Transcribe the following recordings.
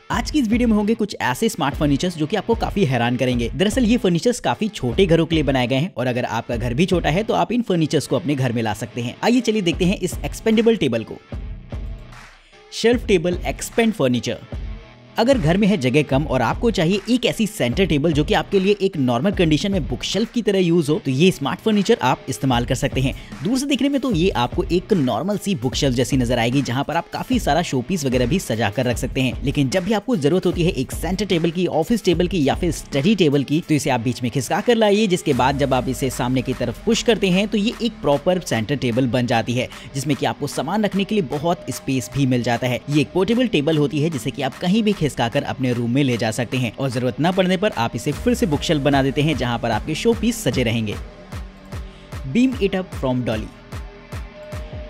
आज की इस वीडियो में होंगे कुछ ऐसे स्मार्ट फर्नीचर्स जो कि आपको काफी हैरान करेंगे। दरअसल ये फर्नीचर्स काफी छोटे घरों के लिए बनाए गए हैं और अगर आपका घर भी छोटा है तो आप इन फर्नीचर्स को अपने घर में ला सकते हैं। आइए चलिए देखते हैं इस एक्सपेंडेबल टेबल को। Shelf table expand furniture. अगर घर में है जगह कम और आपको चाहिए एक ऐसी सेंटर टेबल जो कि आपके लिए एक नॉर्मल कंडीशन में बुक शेल्फ की तरह यूज हो, तो ये स्मार्ट फर्नीचर आप इस्तेमाल कर सकते हैं। दूर से देखने में तो ये आपको एक नॉर्मल सी बुक शेल्फ जैसी नजर आएगी, जहां पर आप काफी सारा शोपीस वगैरह भी सजा कर रख सकते हैं। लेकिन जब भी आपको जरूरत होती है एक सेंटर टेबल की, ऑफिस टेबल की या फिर स्टडी टेबल की, तो इसे आप बीच में खिसका कर लाइए, जिसके बाद जब आप इसे सामने की तरफ पुश करते हैं तो ये एक प्रॉपर सेंटर टेबल बन जाती है, जिसमें कि आपको सामान रखने के लिए बहुत स्पेस भी मिल जाता है। ये एक पोर्टेबल टेबल होती है जिसे कि आप कहीं भी खिसका कर अपने रूम में ले जा सकते हैं और जरूरत न पड़ने पर आप इसे फिर से बुकशेल्फ बना देते हैं, जहां पर आपके शो पीस सजे रहेंगे। Beam it up from Dolly.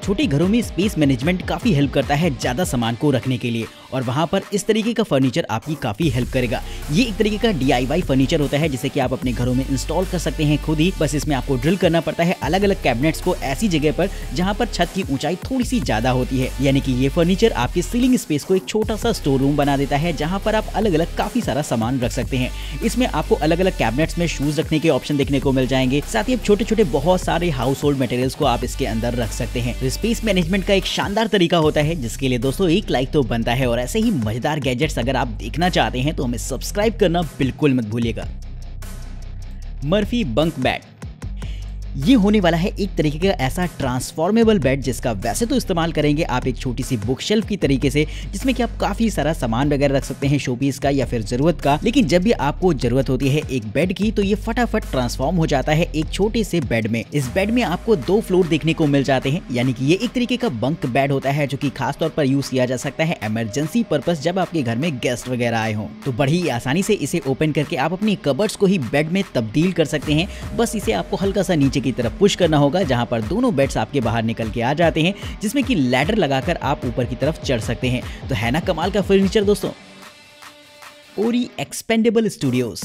छोटे घरों में स्पेस मैनेजमेंट काफी हेल्प करता है ज्यादा सामान को रखने के लिए, और वहां पर इस तरीके का फर्नीचर आपकी काफी हेल्प करेगा। ये एक तरीके का DIY फर्नीचर होता है जिसे कि आप अपने घरों में इंस्टॉल कर सकते हैं खुद ही। बस इसमें आपको ड्रिल करना पड़ता है अलग अलग कैबिनेट्स को ऐसी जगह पर जहां पर छत की ऊंचाई थोड़ी सी ज्यादा होती है, यानी कि ये फर्नीचर आपके सीलिंग स्पेस को एक छोटा सा स्टोर रूम बना देता है, जहां पर आप अलग अलग काफी सारा सामान रख सकते हैं। इसमें आपको अलग अलग कैबिनेट्स में शूज रखने के ऑप्शन देखने को मिल जाएंगे। साथ ही छोटे छोटे बहुत सारे हाउस होल्ड मटेरियल्स को आप इसके अंदर रख सकते हैं। तो स्पेस मैनेजमेंट का एक शानदार तरीका होता है, जिसके लिए दोस्तों एक लाइक तो बनता है। और ऐसे ही मजेदार गैजेट्स अगर आप देखना चाहते हैं तो हमें सब्सक्राइब करना बिल्कुल मत भूलिएगा। Murphy bunk bed. ये होने वाला है एक तरीके का ऐसा ट्रांसफॉर्मेबल बेड, जिसका वैसे तो इस्तेमाल करेंगे आप एक छोटी सी बुक शेल्फ की तरीके से, जिसमें कि आप काफी सारा सामान वगैरह रख सकते हैं शोपीस का या फिर जरूरत का। लेकिन जब भी आपको जरूरत होती है एक बेड की, तो ये फटाफट ट्रांसफॉर्म हो जाता है एक छोटे से बेड में। इस बेड में आपको 2 फ्लोर देखने को मिल जाते हैं, यानी कि ये एक तरीके का बंक बेड होता है जो कि खास तौर पर यूज किया जा सकता है इमरजेंसी पर्पस, जब आपके घर में गेस्ट वगैरह आए हों। तो बड़ी आसानी से इसे ओपन करके आप अपनी कबर्ड्स को ही बेड में तब्दील कर सकते हैं। बस इसे आपको हल्का सा नीचे की तरफ पुश करना होगा, जहां पर दोनों बेड्स आपके बाहर निकल के आ जाते हैं, जिसमें कि लैडर लगाकर आप ऊपर की तरफ चढ़ सकते हैं। तो है ना कमाल का फर्नीचर दोस्तों। ओरी एक्सपेंडेबल स्टूडियोज।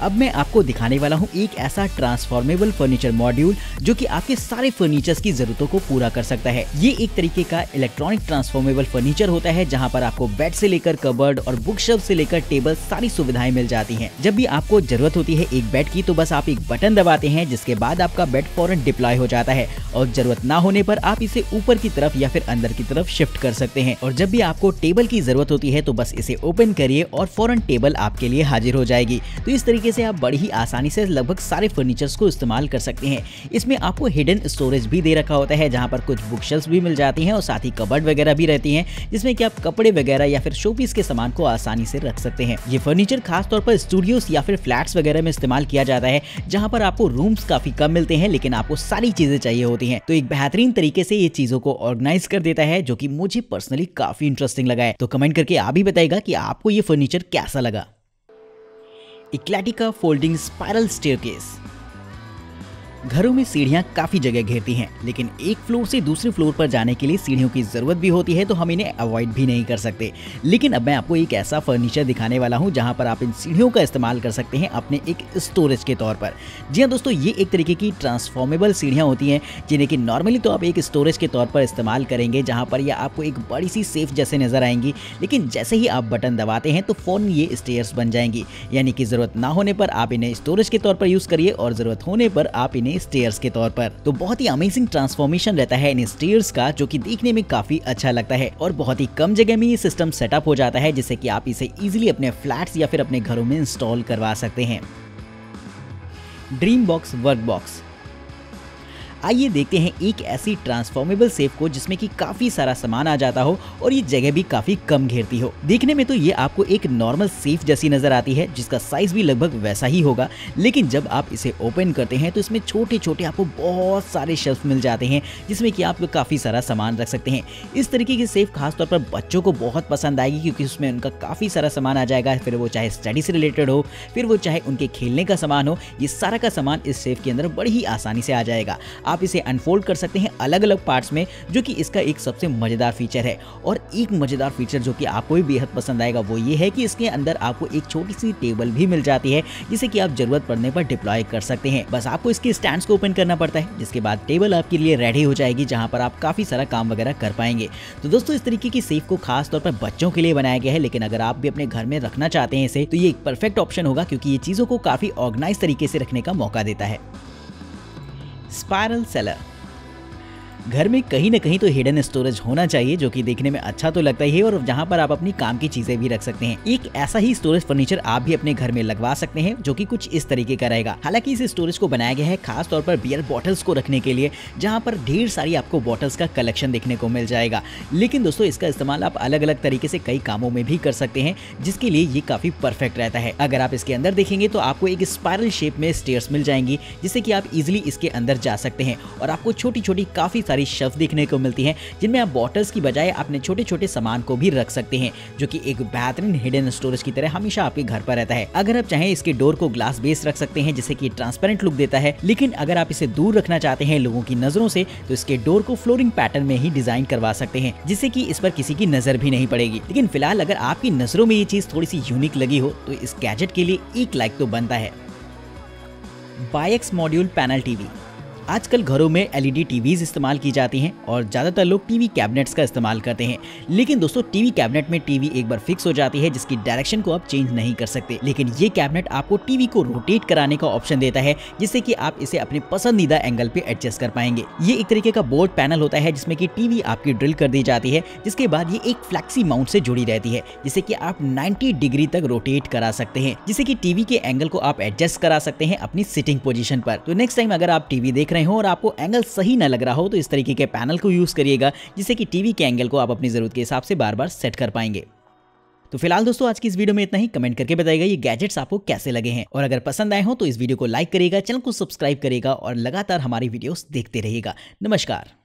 अब मैं आपको दिखाने वाला हूं एक ऐसा ट्रांसफॉर्मेबल फर्नीचर मॉड्यूल जो कि आपके सारे फर्नीचर्स की जरूरतों को पूरा कर सकता है। ये एक तरीके का इलेक्ट्रॉनिक ट्रांसफॉर्मेबल फर्नीचर होता है, जहां पर आपको बेड से लेकर कबर्ड और बुक शेल्फ से लेकर टेबल सारी सुविधाएं मिल जाती हैं। जब भी आपको जरूरत होती है एक बेड की, तो बस आप एक बटन दबाते हैं, जिसके बाद आपका बेड फौरन डिप्लॉय हो जाता है और जरूरत ना होने पर आप इसे ऊपर की तरफ या फिर अंदर की तरफ शिफ्ट कर सकते हैं। और जब भी आपको टेबल की जरूरत होती है तो बस इसे ओपन करिए और फौरन टेबल आपके लिए हाजिर हो जाएगी। तो इस तरीके से आप बड़ी ही आसानी से लगभग सारे फर्नीचर्स को इस्तेमाल कर सकते हैं। इसमें आपको हिडन स्टोरेज भी दे रखा होता है, जहां पर कुछ बुक शेल्फ्स भी मिल जाती हैं और साथ ही कबर्ड वगैरह भी रहती हैं, जिसमें कि आप कपड़े वगैरह या फिर शोपीस के सामान को आसानी से रख सकते हैं। ये फर्नीचर खास तौर पर स्टूडियोज या फिर फ्लैट्स वगैरह में इस्तेमाल किया जाता है, जहां पर आपको रूम्स काफी कम मिलते हैं लेकिन आपको सारी चीजें चाहिए होती हैं। तो एक बेहतरीन तरीके से ये चीजों को ऑर्गेनाइज कर देता है, जो कि मुझे पर्सनली काफी इंटरेस्टिंग लगा है। तो कमेंट करके आप भी बताइएगा कि आपको ये फर्नीचर कैसा लगा। इक्लेटिका फोल्डिंग स्पाइरल स्टेयरकेस। घरों में सीढ़ियां काफी जगह घेरती हैं, लेकिन एक फ्लोर से दूसरे फ्लोर पर जाने के लिए सीढ़ियों की जरूरत भी होती है, तो हम इन्हें अवॉइड भी नहीं कर सकते। लेकिन अब मैं आपको एक ऐसा फर्नीचर दिखाने वाला हूं जहां पर आप इन सीढ़ियों का इस्तेमाल कर सकते हैं अपने एक स्टोरेज के तौर पर। जी हाँ दोस्तों, ये एक तरीके की ट्रांसफॉर्मेबल सीढ़ियां होती हैं, जिन्हें कि नॉर्मली तो आप एक स्टोरेज के तौर पर इस्तेमाल करेंगे, जहां पर यह आपको एक बड़ी सी सेफ जैसे नजर आएंगी। लेकिन जैसे ही आप बटन दबाते हैं तो फौरन ये स्टेयर्स बन जाएंगी, यानी कि जरूरत ना होने पर आप इन्हें स्टोरेज के तौर पर यूज करिए और जरूरत होने पर आप इन्हें स्टेयर्स के तौर पर। तो बहुत ही अमेजिंग ट्रांसफॉर्मेशन रहता है इन स्टेयर्स का, जो कि देखने में काफी अच्छा लगता है और बहुत ही कम जगह में ये सिस्टम सेटअप हो जाता है, जिससे कि आप इसे इजीली अपने फ्लैट्स या फिर अपने घरों में इंस्टॉल करवा सकते हैं। Dream box work box. आइए देखते हैं एक ऐसी ट्रांसफॉर्मेबल सेफ को जिसमें कि काफी सारा सामान आ जाता हो और ये जगह भी काफी कम घेरती हो। देखने में तो ये आपको एक नॉर्मल सेफ जैसी नजर आती है, जिसका साइज भी लगभग वैसा ही होगा। लेकिन जब आप इसे ओपन करते हैं तो इसमें छोटे छोटे आपको बहुत सारे शेल्फ मिल जाते हैं, जिसमें कि आप काफी सारा सामान रख सकते हैं। इस तरीके की सेफ खासतौर पर बच्चों को बहुत पसंद आएगी, क्योंकि उसमें उनका काफी सारा सामान आ जाएगा। फिर वो चाहे स्टडी से रिलेटेड हो, फिर वो चाहे उनके खेलने का सामान हो, ये सारा का सामान इस सेफ के अंदर बड़ी ही आसानी से आ जाएगा। आप इसे अनफोल्ड कर सकते हैं अलग अलग पार्ट्स में, जो कि इसका एक सबसे मजेदार फीचर है। और एक मजेदार फीचर जो कि आपको भी बेहद पसंद आएगा वो ये है कि इसके अंदर आपको एक छोटी सी टेबल भी मिल जाती है, जिसे कि आप जरूरत पड़ने पर डिप्लॉय कर सकते हैं। बस आपको इसके स्टैंड्स को ओपन करना पड़ता है, जिसके बाद टेबल आपके लिए रेडी हो जाएगी, जहां पर आप काफी सारा काम वगैरह कर पाएंगे। तो दोस्तों, इस तरीके की सेफ को खास तौर पर बच्चों के लिए बनाया गया है, लेकिन अगर आप भी अपने घर में रखना चाहते हैं इसे, तो ये एक परफेक्ट ऑप्शन होगा, क्योंकि ये चीजों को काफी ऑर्गेनाइज तरीके से रखने का मौका देता है। Spiral seller. घर में कहीं न कहीं तो हिडन स्टोरेज होना चाहिए, जो कि देखने में अच्छा तो लगता ही है, और जहां पर आप अपनी काम की चीजें भी रख सकते हैं। एक ऐसा ही स्टोरेज फर्नीचर आप भी अपने घर में लगवा सकते हैं, जो कि कुछ इस तरीके का रहेगा। हालांकि इस स्टोरेज को बनाया गया है खास तौर पर बियर बॉटल्स को रखने के लिए, जहां पर ढेर सारी आपको बॉटल्स का कलेक्शन देखने को मिल जाएगा। लेकिन दोस्तों, इसका इस्तेमाल आप अलग अलग तरीके से कई कामों में भी कर सकते हैं, जिसके लिए ये काफी परफेक्ट रहता है। अगर आप इसके अंदर देखेंगे तो आपको एक स्पाइरल शेप में स्टेयर्स मिल जाएंगी, जिससे कि आप इजिली इसके अंदर जा सकते हैं, और आपको छोटी छोटी काफी सारी शेल्फ देखने को मिलती हैं, जिनमें आप बॉटल्स की बजाय अपने छोटे छोटे सामान को भी रख सकते हैं, जो कि एक बेहतरीन हिडन स्टोरेज की तरह हमेशा आपके घर पर रहता है। अगर आप चाहें इसके डोर को ग्लास बेस रख सकते हैं, जिससे कि ट्रांसपेरेंट लुक देता है, लेकिन अगर आप इसे दूर रखना चाहते हैं लोगों की नजरों से, तो इसके डोर को फ्लोरिंग पैटर्न में ही डिजाइन करवा सकते हैं, जिससे कि इस पर किसी की नजर भी नहीं पड़ेगी। लेकिन फिलहाल अगर आपकी नजरों में ये चीज थोड़ी सी यूनिक लगी हो, तो इस गैजेट के लिए एक लाइक तो बनता है। बायएक्स मॉड्यूल पैनल टीवी। आजकल घरों में एलईडी टीवीज इस्तेमाल की जाती हैं, और ज्यादातर लोग टीवी कैबिनेट्स का इस्तेमाल करते हैं। लेकिन दोस्तों, टीवी कैबिनेट में टीवी एक बार फिक्स हो जाती है, जिसकी डायरेक्शन को आप चेंज नहीं कर सकते। लेकिन ये कैबिनेट आपको टीवी को रोटेट कराने का ऑप्शन देता है, जिससे कि आप इसे अपने पसंदीदा एंगल पे एडजस्ट कर पाएंगे। ये एक तरीके का बोर्ड पैनल होता है, जिसमें कि टीवी आपकी ड्रिल कर दी जाती है, जिसके बाद ये एक फ्लेक्सी माउंट से जुड़ी रहती है, जिससे कि आप 90 डिग्री तक रोटेट करा सकते हैं, जिससे कि टीवी के एंगल को आप एडजस्ट करा सकते हैं अपनी सिटिंग पोजीशन पर। तो नेक्स्ट टाइम अगर आप टीवी देख रहे हो और आपको एंगल सही न लग रहा हो, तो इस तरीके के पैनल को यूज करिएगा, जिससे कि टीवी के एंगल को आप अपनी जरूरत के हिसाब से बार बार सेट कर पाएंगे। तो फिलहाल दोस्तों, आज की इस वीडियो में इतना ही। कमेंट करके बताइएगा ये गैजेट्स आपको कैसे लगे हैं, और अगर पसंद आए हो तो इस वीडियो को लाइक करिएगा, चैनल को सब्सक्राइब करिएगा, और लगातार हमारी वीडियोस देखते रहिएगा। नमस्कार।